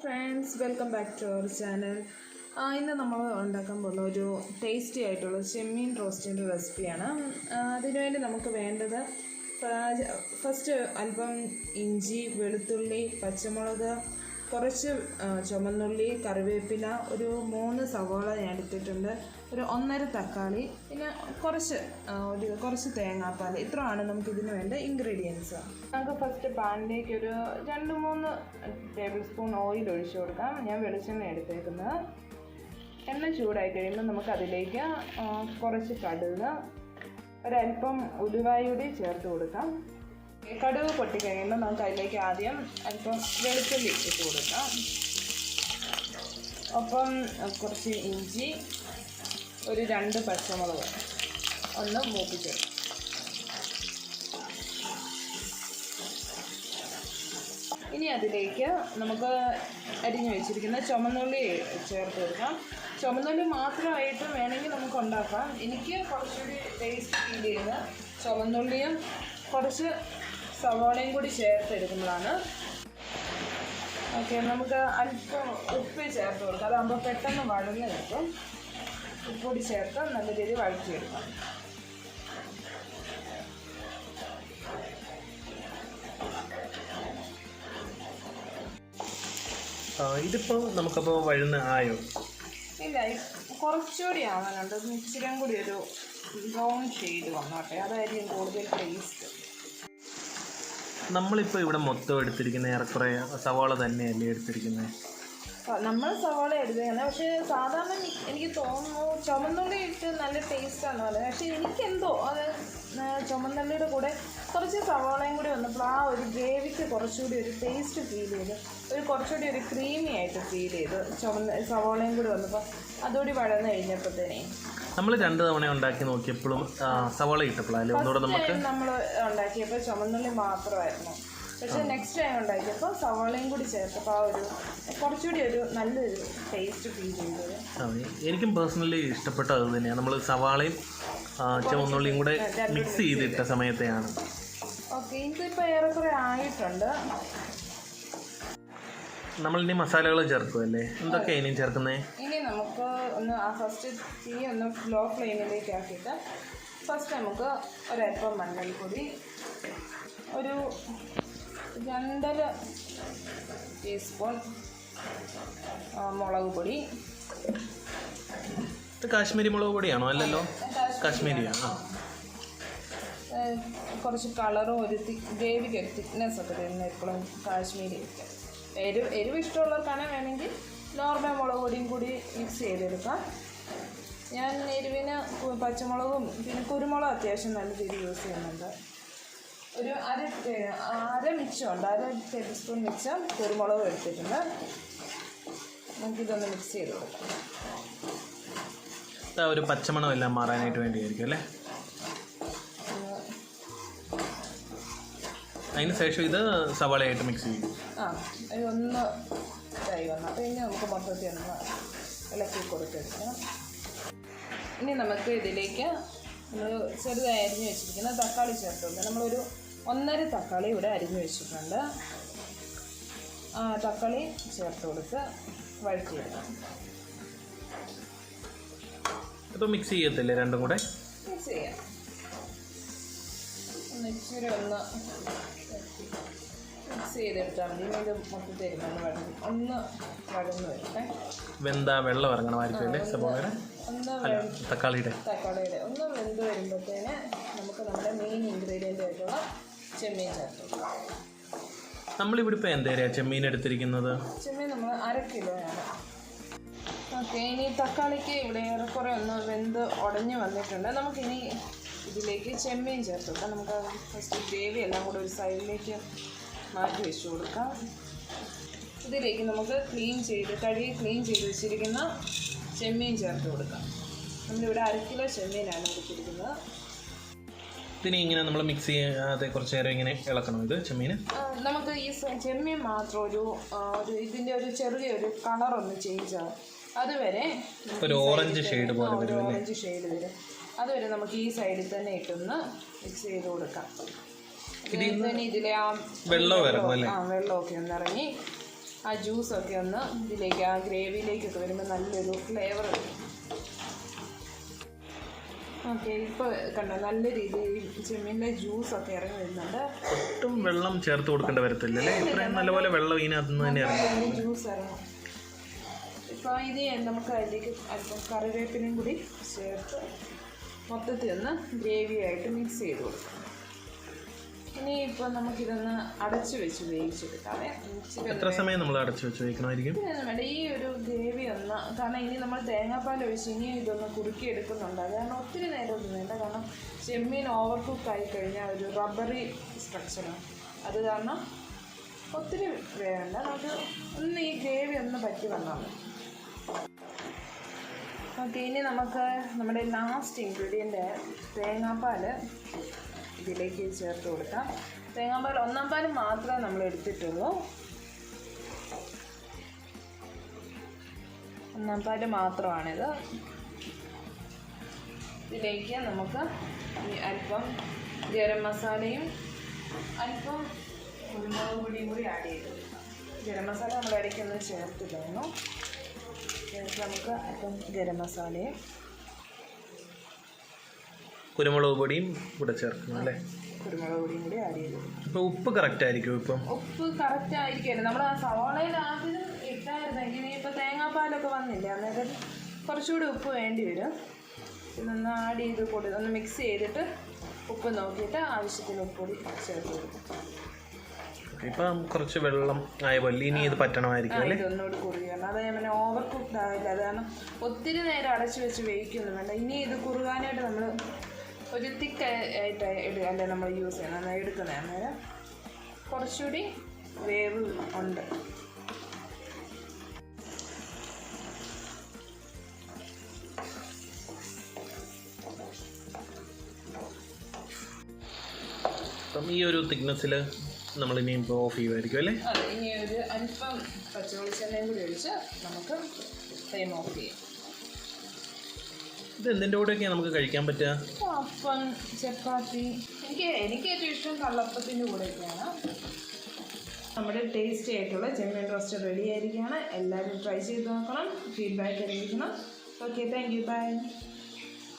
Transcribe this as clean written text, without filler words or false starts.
Friends, welcome back to our channel. ഇന്ന് നമ്മൾ ഉണ്ടാക്കാൻ പോകുന്ന ഒരു ടേസ്റ്റി ആയിട്ടുള്ള ചെമ്മീൻ റോസ്റ്റിൻ്റെ റെസിപ്പിയാണ്. അതിനുവേണ്ടി നമുക്ക് വേണ്ടത് ഫസ്റ്റ് അല്പം ഇഞ്ചി, വെളുത്തുള്ളി, പച്ചമുളക്, കുറച്ച് ചുമന്നുള്ളി, കറിവേപ്പില, ഒരു 3 സവാള ഞാൻ എടുത്തിട്ടുണ്ട്, ഒരു 1.5 തക്കാളി, പിന്നെ കുറച്ച് തേങ്ങാപ്പാൽ. ഇത്രയാണ് നമുക്കിതിന് വേണ്ട ഇൻഗ്രീഡിയൻസ്. നമുക്ക് ഫസ്റ്റ് പാനിലേക്ക് ഒരു 2-3 ടേബിൾ സ്പൂൺ ഓയിൽ ഒഴിച്ചു കൊടുക്കാം. ഞാൻ വെളിച്ചെണ്ണ എടുത്തേക്കുന്നത്. എണ്ണ ചൂടായി കഴിയുമ്പോൾ നമുക്കതിലേക്ക് കുറച്ച് കടുക്, ഒരല്പം ഉലുവായൂടി ചേർത്ത് കൊടുക്കാം. കടുക് പൊട്ടിക്കഴിയുമ്പോൾ നമുക്ക് അതിലേക്ക് ആദ്യം അല്പം വെളുത്തുള്ളി ഇട്ട് കൊടുക്കാം. ഒപ്പം കുറച്ച് ഇഞ്ചി, ഒരു 2 പച്ചമുളക് ഒന്ന് മൂപ്പിച്ചെടുക്കും. ഇനി അതിലേക്ക് നമുക്ക് അരിഞ്ഞു വെച്ചിരിക്കുന്ന ചുമന്നുള്ളി ചേർത്ത് കൊടുക്കാം. ചുമന്നുള്ളി മാത്രമായിട്ടും വേണമെങ്കിൽ നമുക്ക് ഉണ്ടാക്കാം. എനിക്ക് കുറച്ചുകൂടി ടേസ്റ്റ് ഫീൽ ചെയ്യുന്ന ചുമന്നുള്ളിയും കുറച്ച് സവാളയും കൂടി ചേർത്തെടുക്കുമ്പോഴാണ്. ഓക്കെ, നമുക്ക് അല്പം ഉപ്പ് ചേർത്ത് കൊടുക്കാം. അതാകുമ്പോൾ പെട്ടെന്ന് വഴന്ന് കിട്ടും. ഉപ്പ് കൂടി ചേർത്ത് നല്ല രീതിയിൽ വഴറ്റിയെടുക്കാം. ഇതിപ്പോൾ നമുക്കപ്പോൾ വഴന്ന് ആയോ? ഇല്ല, കുറച്ചുകൂടി ആവാനുണ്ട്. ഇച്ചിരി കൂടി ഒരു ബ്രൗൺ ഷെയ്ഡ് വന്നോട്ടെ, അതായിരിക്കും കൂടുതൽ ടേസ്റ്റ്. നമ്മളിപ്പോൾ ഇവിടെ മൊത്തം എടുത്തിരിക്കുന്ന ഏറെക്കുറെ സവാള തന്നെയല്ലേ എടുത്തിരിക്കുന്നത്? നമ്മൾ സവാള എടുത്തേക്കുന്നത്. പക്ഷേ സാധാരണ എനിക്ക് തോന്നുന്നു ചുമന്നുള്ളി ഇട്ട് നല്ല ടേസ്റ്റാണെന്ന് പറയുന്നത്. പക്ഷേ എനിക്കെന്തോ അത് ചുമന്നുള്ളിയുടെ കൂടെ കുറച്ച് സവാളയും കൂടി വന്നപ്പോൾ ആ ഒരു ഗ്രേവിക്ക് കുറച്ചുകൂടി ഒരു ടേസ്റ്റ് ഫീൽ ചെയ്ത്, കുറച്ചുകൂടി ഒരു ക്രീമി ആയിട്ട് ഫീൽ ചെയ്ത് സവാളയും കൂടി വന്നപ്പോൾ അതുകൂടി വഴന്ന് കഴിഞ്ഞപ്പോഴത്തേനെ. നമ്മൾ 2 തവണ ഉണ്ടാക്കി നോക്കിയപ്പോഴും സവാള ഇട്ടപ്പോഴല്ലേ ഒന്നുകൂടെ നമ്മൾ ഉണ്ടാക്കിയപ്പോൾ ചുമന്നുള്ളി മാത്രമായിരുന്നു. പക്ഷേ നെക്സ്റ്റ് ടൈം ഉണ്ടാക്കിയപ്പോൾ സവാളയും കൂടി ചേർത്തപ്പോൾ ആ ഒരു കുറച്ചുകൂടി ഒരു നല്ലൊരു ടേസ്റ്റ് ഫീൽ ചെയ്തത്. എനിക്കും പേഴ്സണലി ഇഷ്ടപ്പെട്ടത് അത് തന്നെയാണ്. നമ്മൾ സവാളയും ചുവന്നുള്ളിയും കൂടെ മിക്സ് ചെയ്തിട്ട സമയത്തെയാണ്. ഓക്കെ, ഇതിപ്പോൾ ഏറെക്കുറെ ആയിട്ടുണ്ട്. നമ്മളിനി മസാലകൾ ചേർക്കുമല്ലേ? എന്തൊക്കെയാണ് ഇനിയും ചേർക്കുന്നത്? ഇനി നമുക്ക് ഒന്ന് ഫസ്റ്റ് തീ ഒന്ന് ലോ ഫ്ലെയിമിലേക്ക് ആക്കിയിട്ട് ഫസ്റ്റ് നമുക്ക് ഒരല്പം മഞ്ഞൾപ്പൊടി, ഒരു 2.5 ടീസ്പൂൺ മുളക് പൊടി. ഇത് കാശ്മീരി മുളക് പൊടിയാണോ? അല്ലല്ലോ, കാശ്മീരിയാണ്. കുറച്ച് കളറും ഒരു ഗ്രേവിക്ക് ഒരു തിക്നെസ് ഒക്കെ തരുന്ന എപ്പോഴും കാശ്മീരി. എരിവ് ഇഷ്ടമുള്ളവർക്കാണെങ്കിൽ വേണമെങ്കിൽ നോർമൽ മുളക് പൊടിയും കൂടി മിക്സ് ചെയ്തെടുക്കാം. ഞാൻ എരിവിന് പച്ചമുളകും പിന്നെ കുരുമുളകും അത്യാവശ്യം നല്ല രീതിയിൽ യൂസ് ചെയ്യുന്നുണ്ട്. ഒരു അര മിച്ചമുണ്ട്, 1 ടേബിൾ സ്പൂൺ മിച്ചം കുരുമുളകും എടുത്തിട്ടുണ്ട്. നമുക്കിതൊന്ന് മിക്സ് ചെയ്ത് കൊടുക്കാം. ഒരു പച്ചമണം എല്ലാം മാറാനായിട്ട് വേണ്ടിയായിരിക്കും അല്ലേ? അതിന് ശേഷം ഇത് സവാളയായിട്ട് മിക്സ് ചെയ്യും. ഇതൊന്ന് ഇതായി വന്നു. അപ്പോൾ ഇനി നമുക്ക് മൊത്തത്തിൽ ഒന്ന് ഇളക്കി കൊടുത്തെടുക്കാം. ഇനി നമുക്ക് ഇതിലേക്ക് നമ്മൾ ചെറുതായി അരിഞ്ഞ് വെച്ചിരിക്കുന്ന തക്കാളി ചേർത്തുണ്ട്. നമ്മളൊരു 1.5 തക്കാളി ഇവിടെ അരിഞ്ഞ് വെച്ചിട്ടുണ്ട്. തക്കാളി ചേർത്ത് കൊടുത്ത് വഴറ്റിയെടുക്കാം. ഇപ്പോൾ മിക്സ് ചെയ്യത്തില്ലേ രണ്ടും കൂടെ? മിക്സ് ചെയ്യാം. ഇച്ചിരി ഒന്ന് മിക്സ് ചെയ്തെടുത്താൽ മതി. ഇത് മൊത്തത്തിൽ ഒന്ന് വഴന്ന് വരട്ടെ. വെന്താ വെള്ളം ഇറങ്ങണമായിരിക്കും അല്ലേ സവാളയുടെ? തക്കാളിയുടെ ഒന്ന് വെന്ത് വരുമ്പോഴത്തേന് നമുക്ക് നമ്മുടെ മെയിൻ ഇൻഗ്രീഡിയൻ്റ് ആയിട്ടുള്ള ചെമ്മീൻ ചേർത്ത് കൊടുക്കാം. നമ്മളിവിടെ ഇപ്പോൾ എന്തേരെയാണ് ചെമ്മീൻ എടുത്തിരിക്കുന്നത്? ചെമ്മീൻ നമ്മൾ 1/2 കിലോയാണ്. ഓക്കെ, ഇനി തക്കാളിക്ക് ഇവിടെ ഏറെക്കുറെ ഒന്ന് വെന്ത് ഉടഞ്ഞ് വന്നിട്ടുണ്ട്. നമുക്കിനി ഇതിലേക്ക് ചെമ്മീൻ ചേർത്ത് കൊടുക്കാം. നമുക്ക് ഫസ്റ്റ് ഗ്രേവി എല്ലാം കൂടെ ഒരു സൈഡിലേക്ക് മാറ്റി വെച്ച് കൊടുക്കാം. ഇതിലേക്ക് നമുക്ക് കഴുകി ക്ലീൻ ചെയ്ത് വെച്ചിരിക്കുന്ന ചെമ്മീൻ ചേർത്ത് കൊടുക്കാം. നമ്മളിവിടെ 1/2 കിലോ ചെമ്മീനാണ് എടുത്തിരിക്കുന്നത്. ഇതിന് ഇങ്ങനെ നമ്മൾ മിക്സ് ചെയ്യാതെ കുറച്ച് നേരം ഇങ്ങനെ ഇളക്കണം. ഇത് ചെമ്മീൻ നമുക്ക് ഈ ചെമ്മീൻ മാത്രം ഒരു ഇതിൻ്റെ ഒരു ചെറിയൊരു കളറൊന്ന് ചേഞ്ച് ആവും. അതുവരെ ഒരു ഓറഞ്ച് ഷെയ്ഡ് പോലെ വരും. ഓറഞ്ച് ഷെയ്ഡ് വരും. അതുവരെ നമുക്ക് ഈ സൈഡിൽ തന്നെ ഇട്ടൊന്ന് മിക്സ് ചെയ്ത് കൊടുക്കാം. ഇതിലെ ആ വെള്ളം ഇറങ്ങും അല്ലേ? വെള്ളമൊക്കെ ഒന്ന് ഇറങ്ങി ആ ജ്യൂസൊക്കെ ഒന്ന് ഇതിലേക്ക് ആ ഗ്രേവിയിലേക്കൊക്കെ വരുമ്പോൾ നല്ലൊരു ഫ്ലേവർ കിട്ടും. ഓക്കെ, ഇപ്പോൾ കണ്ടോ നല്ല രീതിയിൽ ചെമ്മീൻ്റെ ജ്യൂസൊക്കെ ഇറങ്ങി വരുന്നുണ്ട്. ഒട്ടും വെള്ളം ചേർത്ത് കൊടുക്കേണ്ട വരത്തില്ല അല്ലേ? ഇത്രയും നല്ലപോലെ വെള്ളം ഇതിനകത്ത് നിന്ന് തന്നെ ഇറങ്ങും. ജ്യൂസ് ഇറങ്ങും. ഇപ്പോൾ ഇത് നമുക്ക് അതിലേക്ക് അല്പം കറിവേപ്പിലയും കൂടി ചേർത്ത് മൊത്തത്തിൽ ഒന്ന് ഗ്രേവിയായിട്ട് മിക്സ് ചെയ്ത് കൊടുക്കാം. ഇനി ഇപ്പോൾ നമുക്കിതൊന്ന് അടച്ചു വെച്ച് വേവിച്ചെടുക്കാവേ. എത്ര സമയം നമ്മൾ അടച്ചു വെച്ച് വേവിക്കണമായിരിക്കും? വേണ്ട, ഈ ഒരു ഗ്രേവി ഒന്ന്, കാരണം ഇനി നമ്മൾ തേങ്ങാപ്പാൽ ഒഴിച്ച് ഇനി ഇതൊന്ന് കുറുക്കി എടുക്കുന്നുണ്ട്. അത് കാരണം ഒത്തിരി നേരമൊന്നും വേണ്ട, കാരണം ചെമ്മീൻ ഓവർ കുക്കായി കഴിഞ്ഞാൽ ഒരു റബ്ബറി സ്ട്രക്ചറാണ്. അത് കാരണം ഒത്തിരി വേണ്ട, നമുക്ക് ഒന്ന് ഈ ഗ്രേവി ഒന്ന് പറ്റി വന്നാൽ മതി. ഓക്കെ, ഇനി നമുക്ക് നമ്മുടെ ലാസ്റ്റ് ഇൻഗ്രീഡിയൻ്റ് തേങ്ങാപ്പാൽ ഇതിലേക്ക് ചേർത്ത് കൊടുക്കാം. തേങ്ങാപ്പാൽ 1 പാൽ മാത്രമേ നമ്മൾ എടുത്തിട്ടുള്ളൂ. 1 പാൽ മാത്രമാണിത്. ഇതിലേക്ക് നമുക്ക് ഈ അല്പം ഗരം മസാലയും അല്പം കുരുമുളക് പൊടിയും കൂടി ആഡ് ചെയ്ത് കൊടുക്കാം. ഗരം മസാല നമ്മൾ ഇടയ്ക്കൊന്ന് ചേർത്ത് തന്നു. നമുക്ക് അല്പം ഗരം മസാലയും കുരുമുളക് പൊടിയും കൂടെ ചേർക്കണം അല്ലേ? കുരുമുളക് പൊടിയും കൂടി ആഡ് ചെയ്ത്. ഇപ്പോൾ ഉപ്പ് കറക്റ്റ് ആയിരിക്കും? ഇപ്പം ഉപ്പ് കറക്റ്റ് ആയിരിക്കുമല്ലോ. നമ്മൾ ആ സവാളയിൽ ആദ്യം ഇട്ടായിരുന്നെങ്കിൽ ഇപ്പോൾ തേങ്ങാപ്പാലൊക്കെ വന്നില്ലേ, അന്നേരം കുറച്ചുകൂടി ഉപ്പ് വേണ്ടി വരും. ഇതൊന്ന് ആഡ് ചെയ്ത് ഒന്ന് മിക്സ് ചെയ്തിട്ട് ഉപ്പ് നോക്കിയിട്ട് ആവശ്യത്തിന് ഉപ്പൊടി ചേർത്ത് കൊടുക്കും. ഇപ്പം കുറച്ച് വെള്ളം ആയ പോലെ ഇനി ഇത് പറ്റണമായിരിക്കും അല്ലേ? ഇതൊന്നുകൂടി കുറുകണം. അത് ഞാൻ പിന്നെ ഓവർ കുക്ക്ഡ് ആവില്ല. അത് കാരണം ഒത്തിരി നേരം അടച്ചു വെച്ച് വേവിക്കൊന്നും വേണ്ട. ഇനി ഇത് കുറുകാനായിട്ട് നമ്മൾ ഒരു തിക്കായിട്ട് അല്ലേ നമ്മൾ യൂസ് ചെയ്യണം, എടുക്കുന്നത്. അന്നേരം കുറച്ചുകൂടി വേവ് ഉണ്ട്. അപ്പം ഈ ഒരു തിക്നെസ്സിൽ നമ്മളിനി ഇപ്പോൾ ഓഫ് ചെയ്യുമായിരിക്കും അല്ലേ? അതെ, ഇനി ഒരു അല്പം പച്ചവെളിച്ചെണ്ണയും കൂടി ഒഴിച്ച് നമുക്ക് ഫ്ലെയിം ഓഫ് ചെയ്യാം. ഇത് എന്തിൻ്റെ കൂടെയൊക്കെയാണ് നമുക്ക് കഴിക്കാൻ പറ്റുക? അപ്പം, ചപ്പാത്തി. എനിക്ക് ഏറ്റവും ഇഷ്ടം കള്ളപ്പത്തിൻ്റെ കൂടെയൊക്കെയാണ്. നമ്മുടെ ടേസ്റ്റി ആയിട്ടുള്ള ചെമ്മീൻ റോസ്റ്റ് റെഡി ആയിരിക്കുകയാണ്. എല്ലാവരും ട്രൈ ചെയ്ത് നോക്കണം, ഫീഡ്ബാക്ക് അറിയിക്കണം. Okay, thank you, by.